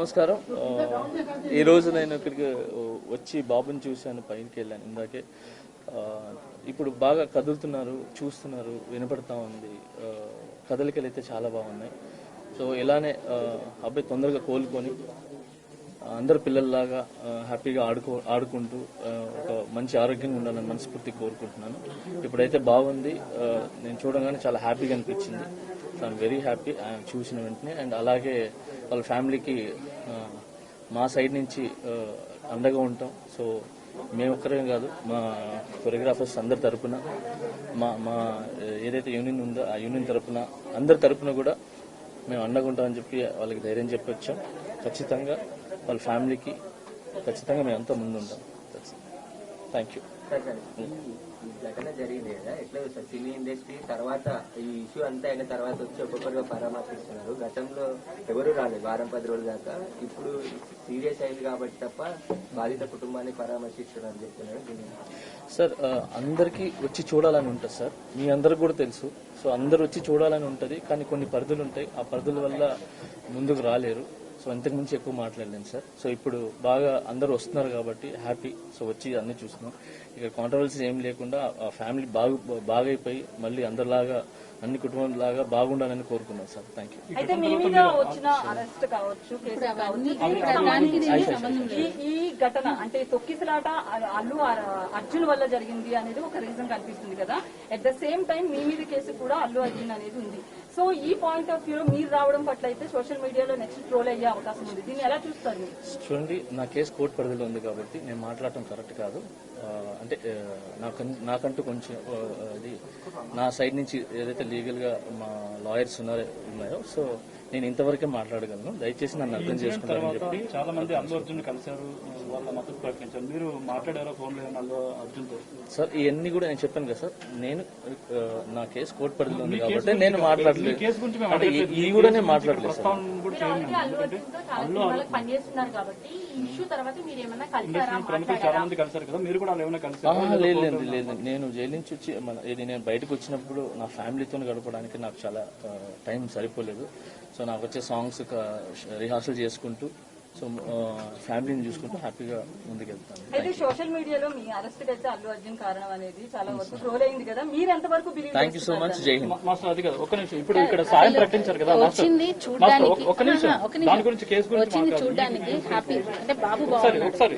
నమస్కారం. ఈరోజు నేను ఇక్కడికి వచ్చి బాబుని చూశాను, పైకి వెళ్ళాను ఇందాకే. ఇప్పుడు బాగా కదులుతున్నారు, చూస్తున్నారు, వినపడతా ఉంది. కదలికలు అయితే చాలా బాగున్నాయి. సో ఇలానే అబ్బాయి తొందరగా కోలుకొని అందరు పిల్లల్లాగా హ్యాపీగా ఆడుకుంటూ ఒక మంచి ఆరోగ్యంగా ఉండాలని మనస్ఫూర్తి కోరుకుంటున్నాను. ఇప్పుడైతే బాగుంది. నేను చూడగానే చాలా హ్యాపీగా అనిపించింది. ఐఎమ్ వెరీ హ్యాపీ చూసిన వెంటనే. అండ్ అలాగే వాళ్ళ ఫ్యామిలీకి మా సైడ్ నుంచి అండగా ఉంటాం. సో మేము ఒక్కరే కాదు, మా కొరియోగ్రాఫర్స్ అందరి తరపున, మా ఏదైతే యూనియన్ ఉందో ఆ యూనియన్ తరపున, అందరి తరపున కూడా మేము అండగా ఉంటామని చెప్పి వాళ్ళకి ధైర్యం చెప్పి వచ్చాం. ఖచ్చితంగా వాళ్ళ ఫ్యామిలీకి ఖచ్చితంగా మేము అంతా ముందు ఉంటాం. Thank you. ఘటన జరిగింది కదా, ఎట్లా సార్ సినీ ఇండస్ట్రీ తర్వాత ఈ ఇష్యూ అంతా అయిన తర్వాత వచ్చి ఒక్కొక్కరుగా పరామర్శిస్తున్నారు. గతంలో ఎవరు రాలేదు వారం 10 రోజుల దాకా. ఇప్పుడు సీరియస్ అయింది కాబట్టి తప్ప బాధిత కుటుంబాన్ని పరామర్శిస్తున్నారు చెప్తున్నారు. సార్ అందరికీ వచ్చి చూడాలని ఉంటుంది సార్, మీ అందరికి కూడా తెలుసు. సో అందరు వచ్చి చూడాలని ఉంటుంది, కానీ కొన్ని పరిధులు ఉంటాయి. ఆ పరిధుల వల్ల ముందుకు రాలేరు. సో అంతకు మించి ఎక్కువ మాట్లాడలేను సార్. సో ఇప్పుడు బాగా అందరూ వస్తున్నారు కాబట్టి హ్యాపీ. సో వచ్చి అన్ని చూస్తున్నాం. ఇక కాంట్రవర్సీస్ ఏం లేకుండా ఆ ఫ్యామిలీ బాగైపోయి మళ్ళీ అందరిలాగా అన్ని కుటుంబాలలాగా బాగుండాలని కోరుకున్నాం సార్. Thank you. అయితే మీ మీద వచ్చిన అరెస్ట్ కావచ్చు, కేసు కావచ్చు, ఈ ఘటన అంటే తొక్కిసలాట అల్లు అర్జున్ వల్ల జరిగింది అనేది ఒక రీజన్ కనిపిస్తుంది కదా. అట్ ద సేమ్ టైం మీ మీద కేసు కూడా అల్లు అర్జున్ అనేది ఉంది. సో ఈ పాయింట్ ఆఫ్ వ్యూలో మీరు రావడం పట్ల అయితే సోషల్ మీడియాలో నెక్స్ట్ ట్రోల్ అయ్యే అవకాశం ఉంది. దీన్ని ఎలా చూస్తారు? చూడండి, నా కేసు కోర్టు పరిధిలో ఉంది కాబట్టి నేను మాట్లాడటం కరెక్ట్ కాదు. అంటే నాకంటూ కొంచెం అది నా సైడ్ నుంచి ఏదైతే లీగల్ గా మా లాయర్స్ ఉన్నాయో, సో నేను ఇంతవరకే మాట్లాడగలను. దయచేసి నన్ను అర్థం చేసుకుంటారని చెప్పి. చాలా మంది అల్లు అర్జున్ కలిశారు, వాళ్ళ మద్దతు ప్రకటించారు. మీరు మాట్లాడారో ఫోన్ లో అల్లు అర్జున్ తో? సార్ ఇవన్నీ కూడా నేను చెప్పాను కదా సార్, నేను నా కేసు కోర్టు పరిధిలో ఉంది కాబట్టి నేను మాట్లాడలేదు. అంటే ఇవి కూడా నేను మాట్లాడలేదు సార్. చాలా మంది కలిశారు కదా, మీరు కూడా ఏమైనా కలిసారు? లేదు. నేను జైలు నుంచి వచ్చి నేను బయటకు వచ్చినప్పుడు నా ఫ్యామిలీతో గడపడానికి నాకు చాలా టైం సరిపోలేదు. సో నాకు వచ్చే సాంగ్స్ రిహార్సల్ చేసుకుంటూ, సో ఫ్యామిలీని చూసుకుంటూ హ్యాపీగా ముందుకెళ్తాను. అయితే సోషల్ మీడియాలో మీ అరెస్ట్ అయితే అల్లు అర్జున్ కారణం అనేది చాలా వరకు ట్రోల్ అయింది కదా, మీరు ఎంతవరకు believe? Thank you so much. జై హింద్. మాస్టర్ అది కదా, ఒక్క నిమిషం. ఇప్పుడు ఇక్కడ సాయం ప్రకటించారు కదా మాస్టర్, ఒక్క నిమిషం. దాని గురించి కేసు గురించి చూడడానికి హ్యాపీ అంటే బాబు ఒకసారి